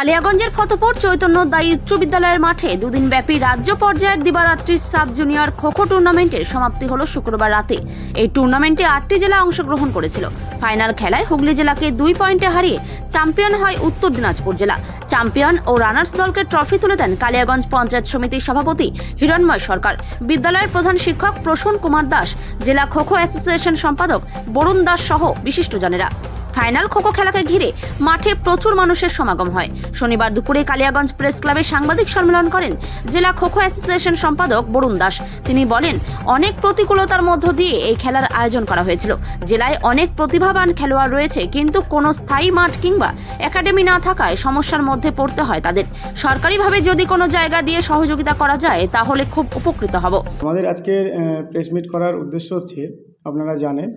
কালিয়াগঞ্জের ফতেপুর চৈতন্য দায়ী উচ্চ বিদ্যালয়ের মাঠে দুদিনব্যাপী রাজ্য পর্যায়ের দিবারাত্রি সাব জুনিয়র খোখো টুর্নামেন্টের সমাপ্তি হলো শুক্রবার রাতে। এই টুর্নামেন্টে 8টি জেলা অংশগ্রহণ করেছিল। ফাইনাল খেলায় হুগলি জেলাকে 2 পয়েন্টে হারিয়ে চ্যাম্পিয়ন হয় উত্তর দিনাজপুর জেলা। চ্যাম্পিয়ন ও রানার্স দলকে ট্রফি তুলে দেন কালিয়াগঞ্জ পঞ্চায়েত সমিতির সভাপতি হিরণময় সরকার, বিদ্যালয়ের প্রধান শিক্ষক প্রসূন কুমার দাস, জেলা খোখো অ্যাসোসিয়েশন সম্পাদক বরুণ দাস সহ বিশিষ্টজনেরা। ফাইনাল খোখো খেলাকে ঘিরে মাঠে প্রচুর মানুষের সমাগম হয়। শনিবার দুপুরে কালিয়াগঞ্জ প্রেস ক্লাবে সাংবাদিক সম্মেলন করেন জেলা খোখো অ্যাসোসিয়েশন সম্পাদক বরুণ দাস। তিনি বলেন, অনেক প্রতিকূলতার মধ্য দিয়ে এই খেলার আয়োজন করা হয়েছিল। জেলায় অনেক প্রতিভাবান খেলোয়াড় রয়েছে, কিন্তু কোনো স্থায়ী মাঠ কিংবা একাডেমি না থাকায় সমস্যার মধ্যে পড়তে হয় তাদের। সরকারিভাবে যদি কোনো জায়গা দিয়ে সহযোগিতা করা যায় তাহলে খুব উপকৃত হব। আমাদের আজকের প্রেস মিট করার উদ্দেশ্য হচ্ছে, আপনারা জানেন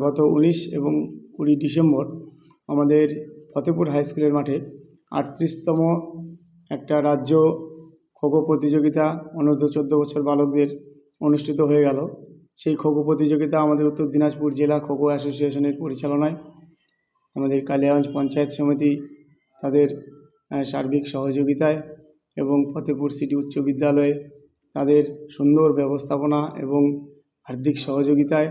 গত 19 এবং 20 ডিসেম্বর আমাদের ফতেপুর হাই স্কুলের মাঠে 38তম একটা রাজ্য খোখো প্রতিযোগিতা অনূর্ধ্ব 14 বছর বালকদের অনুষ্ঠিত হয়ে গেল। সেই খোখো প্রতিযোগিতা আমাদের উত্তর দিনাজপুর জেলা খোখো অ্যাসোসিয়েশনের পরিচালনায় আমাদের কালিয়াগঞ্জ পঞ্চায়েত সমিতি তাদের সার্বিক সহযোগিতায় এবং ফতেপুর সিটি উচ্চ বিদ্যালয়ে তাদের সুন্দর ব্যবস্থাপনা এবং আর্থিক সহযোগিতায়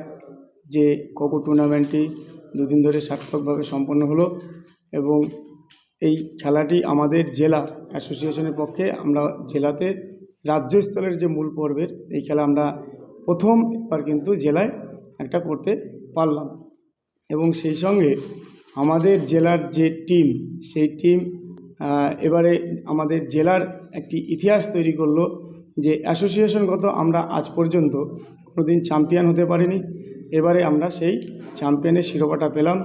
যে খোখো টুর্নামেন্টটি দুদিন ধরে সার্থকভাবে সম্পন্ন হলো। এবং এই খেলাটি আমাদের জেলা অ্যাসোসিয়েশনের পক্ষে আমরা জেলাতে রাজ্য স্তরের যে মূল পর্বের এই খেলা আমরা প্রথমবার কিন্তু জেলায় একটা করতে পারলাম। এবং সেই সঙ্গে আমাদের জেলার যে টিম, সেই টিম এবারে আমাদের জেলার একটি ইতিহাস তৈরি করলো যে অ্যাসোসিয়েশনগত আমরা আজ পর্যন্ত কোনোদিন চ্যাম্পিয়ন হতে পারিনি। এবারে আমরা সেই চ্যাম্পিয়নের শিরোপাটা পেলাম,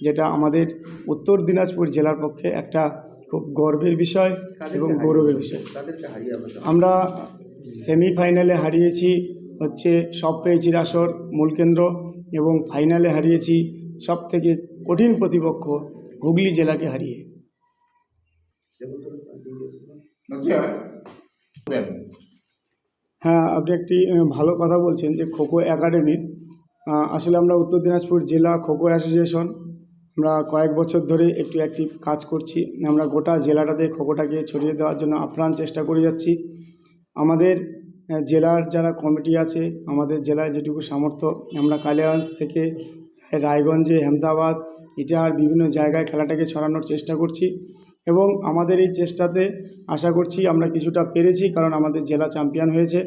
যেটা আমাদের উত্তর দিনাজপুর জেলার পক্ষে একটা খুব গর্বের বিষয় এবং গৌরবের বিষয়। আমরা সেমিফাইনালে হারিয়েছি হচ্ছে সব পেয়েছির আসর মূলকেন্দ্র, এবং ফাইনালে হারিয়েছি সব থেকে কঠিন প্রতিপক্ষ হুগলি জেলাকে হারিয়ে। হ্যাঁ, আপনি একটি ভালো কথা বলছেন যে খোখো একাডেমির। আসলে আমরা উত্তর দিনাজপুর জেলা খোখো অ্যাসোসিয়েশন আমরা কয়েক বছর ধরে একটু অ্যাক্টিভ কাজ করছি। আমরা গোটা জেলাটাতে খোখোটাকে ছড়িয়ে দেওয়ার জন্য আপ্রাণ চেষ্টা করে যাচ্ছি। আমাদের জেলার যারা কমিটি আছে, আমাদের জেলায় যেটুকু সামর্থ্য, আমরা কালিয়াগঞ্জ থেকে রায়গঞ্জে, হেমদাবাদ, ইটাহার বিভিন্ন জায়গায় খেলাটাকে ছড়ানোর চেষ্টা করছি। এবং আমাদের এই চেষ্টাতে আশা করছি আমরা কিছুটা পেরেছি, কারণ আমাদের জেলা চ্যাম্পিয়ন হয়েছে।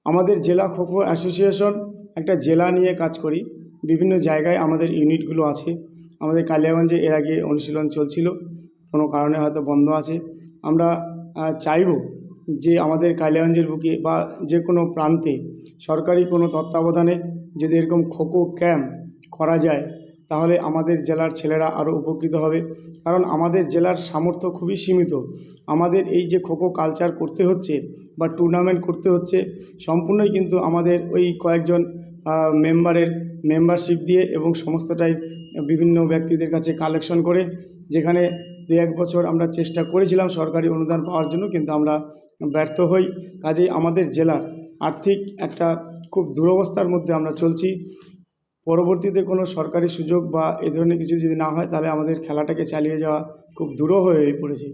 আমাদের জেলা খোখো অ্যাসোসিয়েশন একটা জেলা নিয়ে কাজ করি, বিভিন্ন জায়গায় আমাদের ইউনিটগুলো আছে। আমাদের কালিয়াগঞ্জে এর আগে অনুশীলন চলছিল, কোনো কারণে হয়তো বন্ধ আছে। আমরা চাইব যে আমাদের কালিয়াগঞ্জের বুকে বা যে কোনো প্রান্তে সরকারি কোনো তত্ত্বাবধানে যদি এরকম খোখো ক্যাম্প করা যায়, তাহলে আমাদের জেলার ছেলেরা আরও উপকৃত হবে। কারণ আমাদের জেলার সামর্থ্য খুবই সীমিত। আমাদের এই যে খোখো কালচার করতে হচ্ছে বা টুর্নামেন্ট করতে হচ্ছে, সম্পূর্ণই কিন্তু আমাদের ওই কয়েকজন মেম্বারের মেম্বারশিপ দিয়ে এবং সমস্তটাই বিভিন্ন ব্যক্তিদের কাছে কালেকশন করে, যেখানে 2-1 বছর আমরা চেষ্টা করেছিলাম সরকারি অনুদান পাওয়ার জন্য, কিন্তু আমরা ব্যর্থ হই। কাজেই আমাদের জেলার আর্থিক একটা খুব দুরবস্থার মধ্যে আমরা চলছি। পরবর্তীতে কোনো সরকারি সুযোগ বা এ ধরনের কিছু যদি না হয়, তাহলে আমাদের খেলাটাকে চালিয়ে যাওয়া খুব দুরূহ হয়ে পড়েছে।